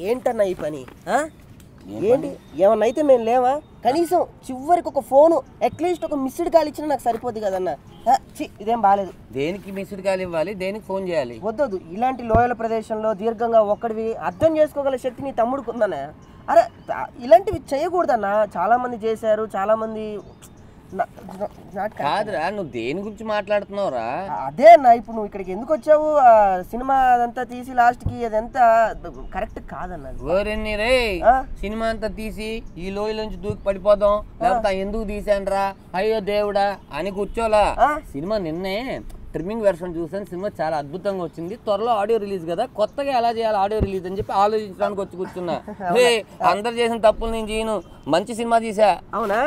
ఏంటన్నా ఈ పని? ఏంటి ఏమన్నా అయితే మేము లేవా? కనీసం చివరికి ఒక ఫోను అట్లీస్ట్ ఒక మిస్డ్ కాల్ ఇచ్చినా నాకు సరిపోద్ది కదన్నా. ఇదేం బాగాలేదు. దేనికి మిస్డ్ కాల్ ఇవ్వాలి, దేనికి ఫోన్ చేయాలి? వద్దొద్దు, ఇలాంటి లోయల ప్రదేశంలో దీర్ఘంగా ఒక్కడివి అర్థం చేసుకోగల శక్తి నీ తమ్ముడికి ఉందన్నా. అరే ఇలాంటివి చేయకూడదన్నా. చాలా మంది చేశారు, చాలా మంది. కాదురా, నువ్వు దేని గురించి మాట్లాడుతున్నావురా? అదే అన్న, ఇప్పుడు నువ్వు ఇక్కడికి ఎందుకు వచ్చావు? సినిమా అదంతా తీసి లాస్ట్ కి అదంతా కరెక్ట్ కాదన్న. ఓరెన్ని రే, సినిమా అంతా తీసి ఈ లోయలోంచి దూకి పడిపోదాం, లేకపోతే ఎందుకు తీసానురా అయ్యో దేవుడా అని కూర్చోలా. సినిమా నిన్నే ట్రిమ్మింగ్ వెర్షన్ చూసాను, సినిమా చాలా అద్భుతంగా వచ్చింది. త్వరలో ఆడియో రిలీజ్ కదా, కొత్తగా ఎలా చేయాలి ఆడియో రిలీజ్ అని చెప్పి ఆలోచించడానికి వచ్చి కూర్చున్నా. అందరు చేసిన తప్పులు నేను చేయను, మంచి సినిమా తీసా. అవునా?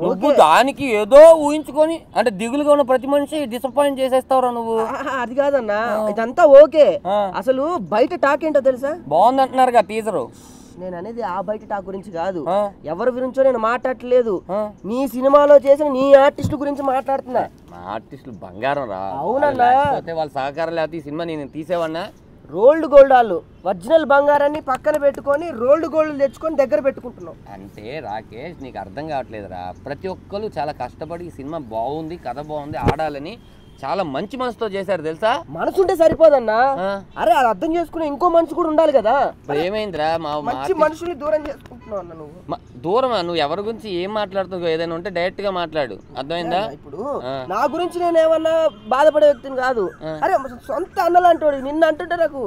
నువ్వు దానికి ఏదో ఊహించుకొని అంటే దిగులుగా ఉన్న ప్రతి మనిషి డిసప్పాయింట్ చేసేస్తావురా నువ్వు. అది కాదన్నా, ఇదంతా ఓకే. అసలు బయట టాక్ ఏంటో తెలుసా? బాగుంది అంటున్నారుగా టీజరు. నేను అనేది ఆ బయట టాక్ గురించి కాదు, ఎవరి గురించో నేను మాట్లాడట్లేదు. నీ సినిమాలో చేసిన నీ ఆర్టిస్ట్ గురించి మాట్లాడుతున్నా. మా ఆర్టిస్టులు బంగారం రా. అవునన్నా, వాళ్ళ సహకారం లేకపోతే ఈ సినిమా నేను తీసేవన్నా. రోల్డ్ గోల్డ్ వాళ్ళు ఒరిజినల్ బంగారాన్ని పక్కన పెట్టుకొని రోల్డ్ గోల్డ్ తెచ్చుకొని దగ్గర పెట్టుకుంటున్నాం. అంటే రాకేష్, నీకు అర్థం కావట్లేదురా. ప్రతి ఒక్కరు చాలా కష్టపడి ఈ సినిమా బాగుంది, కథ బాగుంది, ఆడాలని చాలా మంచి మనసుతో చేశారు తెలుసా. మనసు ఉంటే సరిపోదన్నా, అరే అది అర్థం చేసుకునే ఇంకో మనసు కూడా ఉండాలి కదా. ఏమైందిరా, మంచి మనుషుల్ని దూరం చేసుకుంటున్నావు అన్న నువ్వు. దూరమా? నువ్వు ఎవరి గురించి ఏం మాట్లాడుతున్నావు? ఏదైనా ఉంటే డైరెక్ట్ గా మాట్లాడు, అర్థమైందా? ఇప్పుడు నా గురించి నేను ఏమన్నా బాధపడే వ్యక్తిని కాదు. అరే సొంత అన్నలాంటి నిన్న అంటుంటే నాకు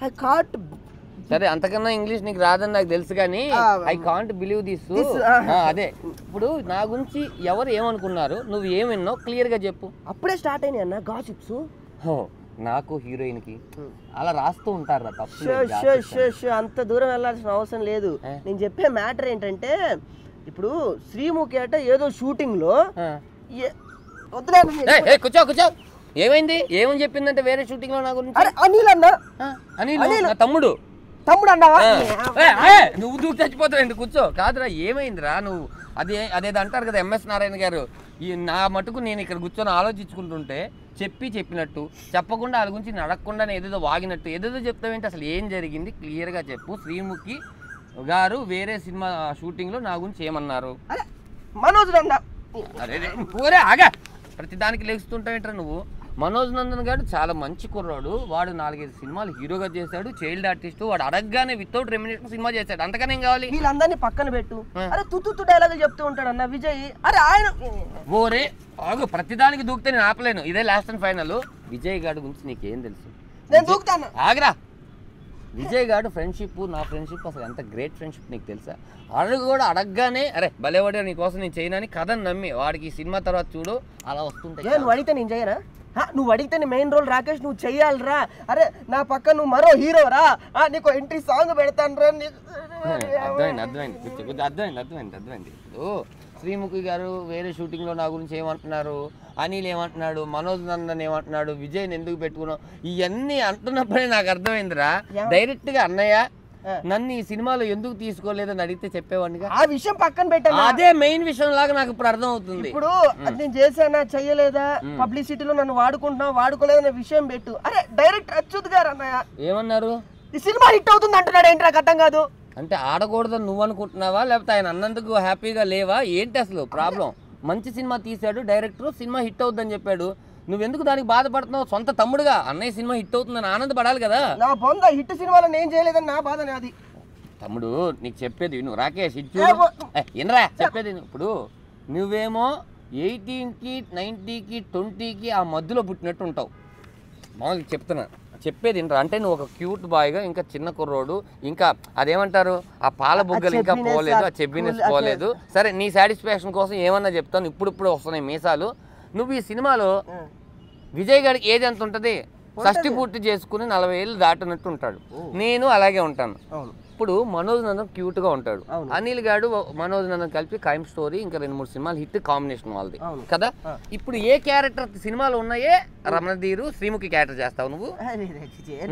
ఐ కాంట్. సరే, అంతకన్నా ఇంగ్లీష్ నీకు రాదని నాకు తెలుసు, కానీ ఐ కాంట్ బిలీవ్ దిస్. అదే ఇప్పుడు నా గురించి ఎవరు ఏమనుకున్నారు, నువ్వు ఏమన్నావు క్లియర్ గా చెప్పు. అప్పుడే స్టార్ట్ అయినాయి అన్న గాసిప్స్. నాకు హీరోయిన్ కి అలా రాస్తూ ఉంటారు తప్పు. అంత దూరం వెళ్ళాల్సిన అవసరం లేదు. నేను చెప్పే మ్యాటర్ ఏంటంటే, ఇప్పుడు శ్రీముఖి అట ఏదో షూటింగ్ లో కూర్చో కూర్చో, ఏమైంది? ఏమని చెప్పిందంటే వేరే షూటింగ్ లో నా గురించి? అనిల్ అన్న, అనిల్ తమ్ముడు అన్నావా? నువ్వు దూకి చచ్చిపోతావు, కూర్చో. కాదురా, ఏమైందిరా? నువ్వు అదేదో అంటారు కదా ఎంఎస్ నారాయణ గారు, ఈ నా మటుకు నేను ఇక్కడ కూర్చొని ఆలోచించుకుంటుంటే చెప్పినట్టు చెప్పకుండా వాళ్ళ గురించి అడగకుండా ఏదేదో వాగినట్టు ఏదేదో చెప్తావేంటి? అసలు ఏం జరిగింది క్లియర్గా చెప్పు. శ్రీముఖి గారు వేరే సినిమా షూటింగ్లో నా గురించి ఏమన్నారు? మనోజ్ అరే ఆగా, ప్రతిదానికి లేస్తుంటావేంట్రా నువ్వు? మనోజ్ నందన్ గారు చాలా మంచి కుర్రాడు, వాడు 4-5 సినిమాలు హీరోగా చేశాడు, చైల్డ్ ఆర్టిస్ట్. వాడు అడగగానే వితౌట్ రెమ్యునరేషన్ సినిమా చేశాడు, అంతకనే ఏం కావాలి? వీళ్ళందరినీ పక్కన పెట్టు. అరే తుత్తు డైలాగులు చెప్తూ ఉంటాడు అన్న విజయ్. అరే ఆయన ఓరే ఆగు, ప్రతిదానికి దూకితే నేను ఆపలేను, ఇదే లాస్ట్ అండ్ ఫైనల్. విజయ్ గారి గురించి నీకేం తెలుసు? నేను దూకుతాను. ఆగరా, విజయ్ గారు ఫ్రెండ్షిప్, నా ఫ్రెండ్షిప్ అసలు ఎంత గ్రేట్ ఫ్రెండ్షిప్ నీకు తెలుసా? కూడా అడగగానే అరే భలేవాడే నీకోసం నేను చేయనని కథను నమ్మి వాడికి ఈ సినిమా తర్వాత చూడు అలా వస్తుంటాయి. నువ్వు అడిగితే నేను చేయరా? నువ్వు అడిగితే మెయిన్ రోల్ రాకేష్ నువ్వు చెయ్యాలిరా. అరే నా పక్క నువ్వు మరో హీరో రా, నీకు ఎంట్రీ సాంగ్ పెడతాను రా. అర్థమైంది. శ్రీముఖి గారు వేరే షూటింగ్లో నా గురించి ఏమంటున్నారు, అనిల్ ఏమంటున్నాడు, మనోజ్ నందన్ ఏమంటున్నాడు, విజయ్ని ఎందుకు పెట్టుకున్నావు, ఇవన్నీ అంటున్నప్పుడే నాకు అర్థమైందిరా. డైరెక్ట్గా అన్నయ్య నన్ను ఈ సినిమాలో ఎందుకు తీసుకోలేదని అడిగితే చెప్పేవాడిగా. ఆ విషయం పక్కన పెట్టాను, అదే మెయిన్ విషయం లాగా నాకు ఇప్పుడు అర్థం అవుతుంది. ఇప్పుడు నేను చేశానా చెయ్యలేదా, పబ్లిసిటీలో నన్ను వాడుకుంటున్నావు వాడుకోలేదనే విషయం పెట్టు. అరే డైరెక్ట్ అచ్యుత్ గారు అన్నయ్య ఏమన్నారు? ఈ సినిమా హిట్ అవుతుంది అంటున్నాడు. ఏంటి నాకు అర్థం కాదు. అంటే ఆడకూడదని నువ్వు అనుకుంటున్నావా, లేకపోతే ఆయన అన్నందుకు హ్యాపీగా లేవా, ఏంటి అసలు ప్రాబ్లం? మంచి సినిమా తీశాడు డైరెక్టర్, సినిమా హిట్ అవుతుందని చెప్పాడు, నువ్వెందుకు దానికి బాధపడుతున్నావు? సొంత తమ్ముడుగా అన్నయ్య సినిమా హిట్ అవుతుందని ఆనందపడాలి కదా. నా బొంద హిట్ సినిమాలో నేను చేయలేదని నా బాధ నాది. తమ్ముడు నీకు చెప్పేది నువ్వు రాకేష్, ఇన్నరా చెప్పేది. ఇప్పుడు నువ్వేమో 18కి 90కి 20కి ఆ మధ్యలో పుట్టినట్టు ఉంటావు. మామూలుగా చెప్తున్నా, చెప్పేది ఇంట్రా. అంటే నువ్వు ఒక క్యూట్ బాయ్గా, ఇంకా చిన్న కుర్రోడు, ఇంకా అదేమంటారు ఆ పాల బుగ్గలు ఇంకా పోలేదు, ఆ చెబ్బినెస్ పోలేదు. సరే నీ సాటిస్ఫాక్షన్ కోసం ఏమన్నా చెప్తాను, ఇప్పుడు వస్తున్నాయి మీసాలు. నువ్వు ఈ సినిమాలో విజయ్ గారికి ఏది ఎంత ఉంటుంది, షష్టి పూర్తి చేసుకుని 40 ఏళ్ళు దాటినట్టు ఉంటాడు, నేను అలాగే ఉంటాను. ఇప్పుడు మనోజ్ నందన్ క్యూట్ గా ఉంటాడు, అనిల్ గాడు మనోజ్ నందన్ కలిపి క్రైమ్ స్టోరీ ఇంకా 2-3 సినిమాలు హిట్ కాంబినేషన్ వాళ్ళది కదా. ఇప్పుడు ఏ క్యారెక్టర్ సినిమాలు ఉన్నాయే రమణధీరు శ్రీముఖి క్యారెక్టర్ చేస్తావు నువ్వు,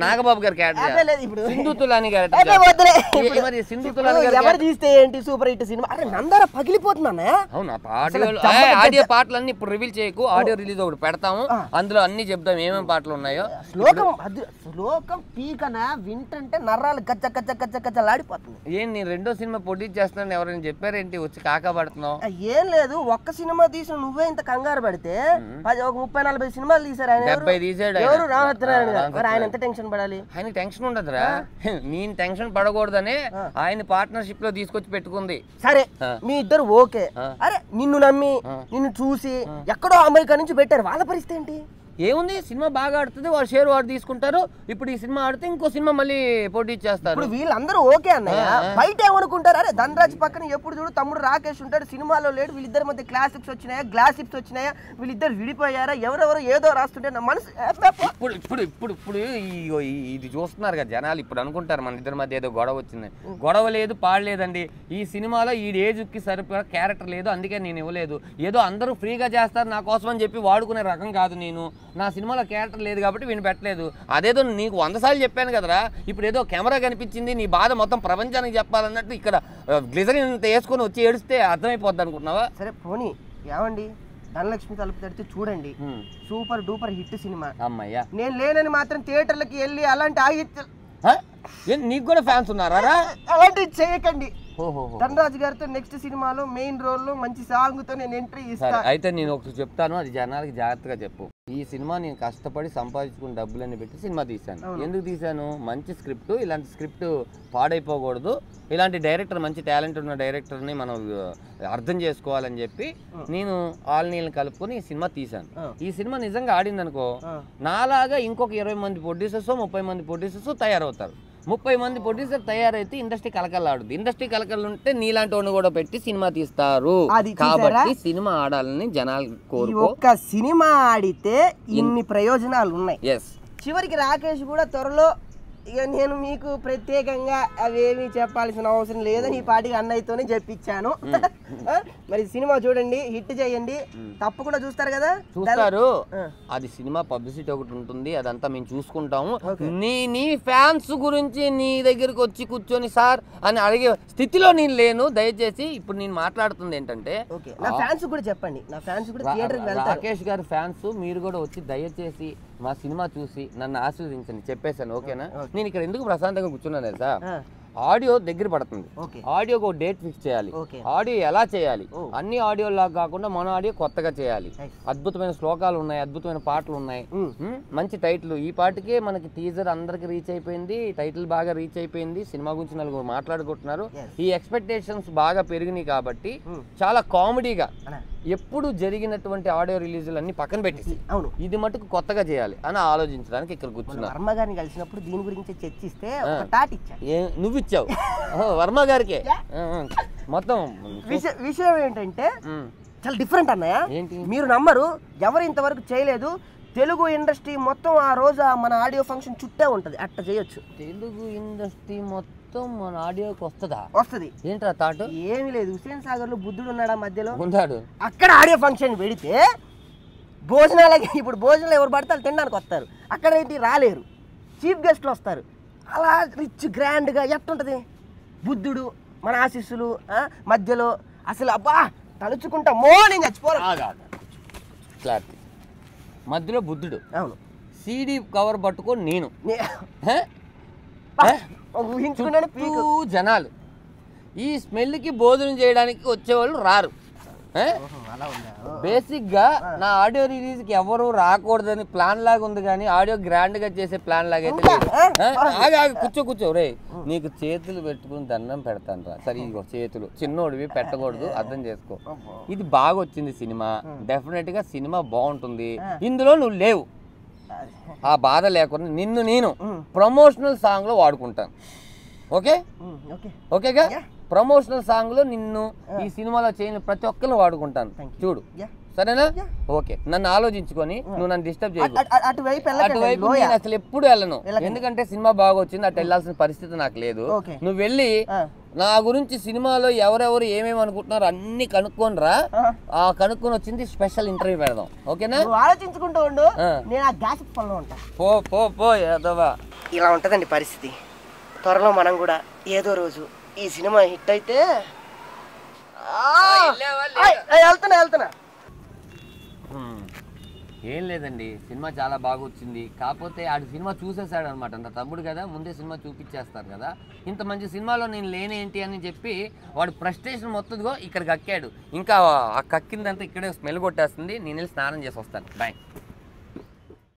నాగబాబు గారి క్యారెక్టర్, సింధు తులాని క్యారెక్టర్. మరి సింధు తులాని ఎవరు తీస్తే ఏంటి సూపర్ హిట్ సినిమా, అరే నందార పగిలిపోతుందా. అవునా, ఆడియో పాటలన్నీ ఇప్పుడు రివీల్ చేయకు, ఆడియో రిలీజ్ ఒకటి పెడతాము, అందులో అన్ని చెప్తాం ఏమేమి పాటలు ఉన్నాయో. శ్లోకం పీకన వింటంటే నర్రాలు గజ్జ గజ్జ గజ్జ గజ్జలాడిపోతుంది. ఏం నీ రెండో సినిమా ప్రొడ్యూస్ చేస్తున్నాను ఎవరైనా చెప్పారేంటి, వచ్చి కాకా పడుతున్నావు? ఏం లేదు, ఒక్క సినిమా తీసిన నువ్వే ఇంత కంగారు పడితే ఒక 30-40 సినిమాలు తీసారు ఆయన. 70 తీసాడు ఎవరు, రామచంద్రరావు గారు. ఆయన ఎంత టెన్షన్ పడాలి? ఆయన టెన్షన్ ఉండదురా, నేను టెన్షన్ పడకూడదనే ఆయన పార్ట్నర్షిప్ లో తీసుకొచ్చి పెట్టుకుంది. సరే మీ ఇద్దరు ఓకే, అరే నిన్ను నమ్మి నిన్ను చూసి ఎక్కడో అమెరికా నుంచి పెట్టారు, వాళ్ళ పరిస్థితి ఏంటి? ఏముంది, సినిమా బాగా ఆడుతుంది, వాళ్ళు షేర్ వాడు తీసుకుంటారు. ఇప్పుడు ఈ సినిమా ఆడితే ఇంకో సినిమా మళ్ళీ పోటీ చేస్తారు. ఇప్పుడు వీళ్ళందరూ ఓకే అన్నయ్య, బయట ఏమనుకుంటారు, అరే ధనరాజ్ పక్కన ఎప్పుడు చూడు తమ్ముడు రాకేష్ ఉంటాడు, సినిమాలో లేడు, వీళ్ళిద్దరి మధ్య గ్లాసిప్స్ వచ్చినాయా, వీళ్ళిద్దరు విడిపోయారా, ఎవరెవరు ఏదో రాస్తుంటే నా మనసు. ఇప్పుడు ఇప్పుడు ఇప్పుడు ఇప్పుడు ఇది చూస్తున్నారు కదా జనాలు, ఇప్పుడు అనుకుంటారు మన ఇద్దరి మధ్య ఏదో గొడవ వచ్చింది. గొడవ లేదు, పాడలేదండి. ఈ సినిమాలో ఈ ఏజ్కి సరిపడా క్యారెక్టర్ లేదు, అందుకే నేను ఇవ్వలేదు. ఏదో అందరూ ఫ్రీగా చేస్తారు నా కోసం అని చెప్పి వాడుకునే రకం కాదు నేను. నా సినిమాలో క్యారెక్టర్ లేదు కాబట్టి వీళ్ళు పెట్టలేదు. అదేదో నీకు 100 సార్లు చెప్పాను కదరా, ఇప్పుడు ఏదో కెమెరా కనిపించింది నీ బాధ మొత్తం ప్రపంచానికి చెప్పాలన్నట్టు ఇక్కడ గ్లిజరిన్ వేసుకొని వచ్చి ఏడిస్తే అర్థమైపోద్ది అనుకుంటున్నావా? సరే పోనీ, ఏమండి ధనలక్ష్మి తలుపు తడితే చూడండి, సూపర్ డూపర్ హిట్ సినిమా. అమ్మయ్యా, నేను లేనని మాత్రం థియేటర్లకి వెళ్ళి అలాంటి నీకు కూడా ఫ్యాన్స్ ఉన్నారా? అలాంటివి చేయకండి. ధనరాజు గారితో నెక్స్ట్ సినిమాలో మెయిన్ రోల్ లో మంచి సాంగ్ తో నేను ఎంట్రీ ఇస్తాను. అయితే నేను ఒకటి చెప్తాను, అది జనాలకి జాగ్రత్తగా చెప్పు. ఈ సినిమా నేను కష్టపడి సంపాదించుకున్న డబ్బులన్నీ పెట్టి సినిమా తీశాను. ఎందుకు తీశాను? మంచి స్క్రిప్ట్, ఇలాంటి స్క్రిప్ట్ పాడైపోకూడదు, ఇలాంటి డైరెక్టర్, మంచి టాలెంట్ ఉన్న డైరెక్టర్ని మనం అర్థం చేసుకోవాలని చెప్పి నేను ఆల్నీళ్ళని కలుపుకొని ఈ సినిమా తీశాను. ఈ సినిమా నిజంగా ఆడింది అనుకో, నాలాగా ఇంకొక 20 మంది ప్రొడ్యూసర్స్ 30 మంది ప్రొడ్యూసర్స్ తయారవుతారు. 30 మంది ప్రొడ్యూసర్ తయారైతే ఇండస్ట్రీ కలకలాడుద్ది. ఇండస్ట్రీ కలకలుంటే నీలాంటి వాడిని కూడా పెట్టి సినిమా తీస్తారు. కాబట్టి సినిమా ఆడాలని జనాలు కోరుకో. ఒక్క సినిమా ఆడితే ఇన్ని ప్రయోజనాలు ఉన్నాయి. చివరికి రాకేష్ కూడా త్వరలో, ఇక నేను మీకు ప్రత్యేకంగా అవేమీ చెప్పాల్సిన అవసరం లేదని ఈ పాటికి అన్నయ్యతోనే చెప్పించాను. మరి సినిమా చూడండి, హిట్ చేయండి, తప్పకుండా చూస్తారు కదా. చూస్తారు, అది సినిమా పబ్లిసిటీ ఒకటి ఉంటుంది, అదంతా మేము చూసుకుంటాము. నీ ఫ్యాన్స్ గురించి నీ దగ్గరకు వచ్చి కూర్చొని సార్ అని అడిగే స్థితిలో నేను లేను. దయచేసి ఇప్పుడు నేను మాట్లాడుతుంది ఏంటంటే, నా ఫ్యాన్స్ కూడా చెప్పండి, నా ఫ్యాన్స్ కూడా థియేటర్కి వెళ్తారు. రాకేష్ గారి ఫ్యాన్స్ మీరు కూడా వచ్చి దయచేసి మా సినిమా చూసి నన్ను ఆశీర్వదించండి. చెప్పేశాను, ఓకేనా? నేను ఇక్కడ ఎందుకు ప్రశాంతంగా కూర్చున్నాను తెలుసా? ఆడియో దగ్గర పడుతుంది, ఆడియోకి ఒక డేట్ ఫిక్స్ చేయాలి. ఆడియో ఎలా చేయాలి? అన్ని ఆడియో లాగా కాకుండా మన ఆడియో కొత్తగా చేయాలి. అద్భుతమైన శ్లోకాలు ఉన్నాయి, అద్భుతమైన పాటలు ఉన్నాయి, మంచి టైటిల్. ఈ పాటకే మనకి టీజర్ అందరికి రీచ్ అయిపోయింది, టైటిల్ బాగా రీచ్ అయిపోయింది, సినిమా గురించి నలుగురు మాట్లాడుకుంటున్నారు. ఈ ఎక్స్పెక్టేషన్స్ బాగా పెరిగినాయి కాబట్టి చాలా కామెడీగా ఎప్పుడు జరిగినటువంటి ఆడియో రిలీజులు అన్ని పక్కన పెట్టేసి ఇది మటుకు కొత్తగా చేయాలి అని ఆలోచించడానికి ఇక్కడ కూర్చున్నా. వర్మ గారిని కలిసినప్పుడు దీని గురించి చర్చిస్తే నువ్వు ఇచ్చావు వర్మ గారికి. మొత్తం విషయం ఏంటంటే చాలా డిఫరెంట్ అన్నయ్య. మీరు నమ్మరు, ఎవరు ఇంతవరకు చేయలేదు. తెలుగు ఇండస్ట్రీ మొత్తం ఆ రోజు మన ఆడియో ఫంక్షన్ చుట్టే ఉంటది, అట్లా చేయొచ్చు. తెలుగు ఇండస్ట్రీ మొత్తం మన ఆడియోకి వస్తుంది. ఏంట్రా థాట్? ఏమి లేదు, హుస్సేన్ సాగర్ లో బుద్ధుడు ఉన్నాడా మధ్యలో ఉన్నాడు, అక్కడ ఆడియో ఫంక్షన్ పెడితే భోజనాలకి, ఇప్పుడు భోజనాలు ఎవరు పడతారు తినడానికి వస్తారు, అక్కడ ఏంటి రాలేరు, చీఫ్ గెస్ట్లు వస్తారు. అలా రిచ్ గ్రాండ్గా ఎట్టుంటది, బుద్ధుడు మన ఆశీస్సులు మధ్యలో, అసలు అబ్బా తలుచుకుంటా నేను చచ్చిపోరా. మధ్యలో బుద్ధుడు, అవును, సీడీ కవర్ పట్టుకొని నేను జనాలు. ఈ స్మెల్కి భోజనం చేయడానికి వచ్చేవాళ్ళు రారు. బేసిక్ గా నా ఆడియో రిలీజ్ కి ఎవరు రాకూడదని ప్లాన్ లాగా ఉంది, కానీ ఆడియో గ్రాండ్ గా చేసే ప్లాన్ లాగా అయితే కూర్చో రే, నీకు చేతులు పెట్టుకుని దండం పెడతాను రా. సరే ఇదిగో చేతులు, చిన్నోడివి పెట్టకూడదు, అర్థం చేసుకో. ఇది బాగా వచ్చింది సినిమా, డెఫినెట్ గా సినిమా బాగుంటుంది. ఇందులో నువ్వు లేవు, ఆ బాధ లేకుండా నిన్ను నేను ప్రమోషనల్ సాంగ్ లో వాడుకుంటాను. ఓకేగా? ప్రమోషనల్ సాంగ్ లో నిన్ను ఈ సినిమాలో చేయని ప్రతి ఒక్కరిని వాడుకుంటాను. చూడు, సరేనా? ఓకే, నన్ను ఆలోచించుకొని నువ్వు నన్ను డిస్టర్బ్ చేయకు. అటువైపు అటువైపు నేను అసలు ఎప్పుడు వెళ్ళను, ఎందుకంటే సినిమా బాగా వచ్చింది, అటు వెళ్ళాల్సిన పరిస్థితి నాకు లేదు. నువ్వు వెళ్ళి నా గురించి సినిమాలో ఎవరెవరు ఏమేమి అనుకుంటున్నారు అన్ని కనుక్కొని రా. ఆ కనుక్కొని వచ్చింది స్పెషల్ ఇంటర్వ్యూ పెడదాం. ఓకేనా? ఆలోచించుకుంటూ ఉండు, నేను ఆ గ్యాస్ పనిలో ఉంటా. పో పో పో యాదవా. ఇలా ఉంటుందండి పరిస్థితి. త్వరలో మనం కూడా ఏదో రోజు ఈ సినిమా హిట్ అయితే వెళ్తున్నా. ఏం లేదండి, సినిమా చాలా బాగా వచ్చింది. కాకపోతే ఆడు సినిమా చూసేసాడు అనమాట. నా తమ్ముడు కదా, ముందే సినిమా చూపించేస్తారు కదా. ఇంత మంచి సినిమాలో నేను లేనేంటి అని చెప్పి వాడు ఫ్రస్ట్రేషన్ మొత్తంగా ఇక్కడ కక్కాడు. ఇంకా ఆ కక్కిందంతా ఇక్కడే స్మెల్ కొట్టేస్తుంది. నేను వెళ్ళి స్నానం చేసి వస్తాను. బాయ్.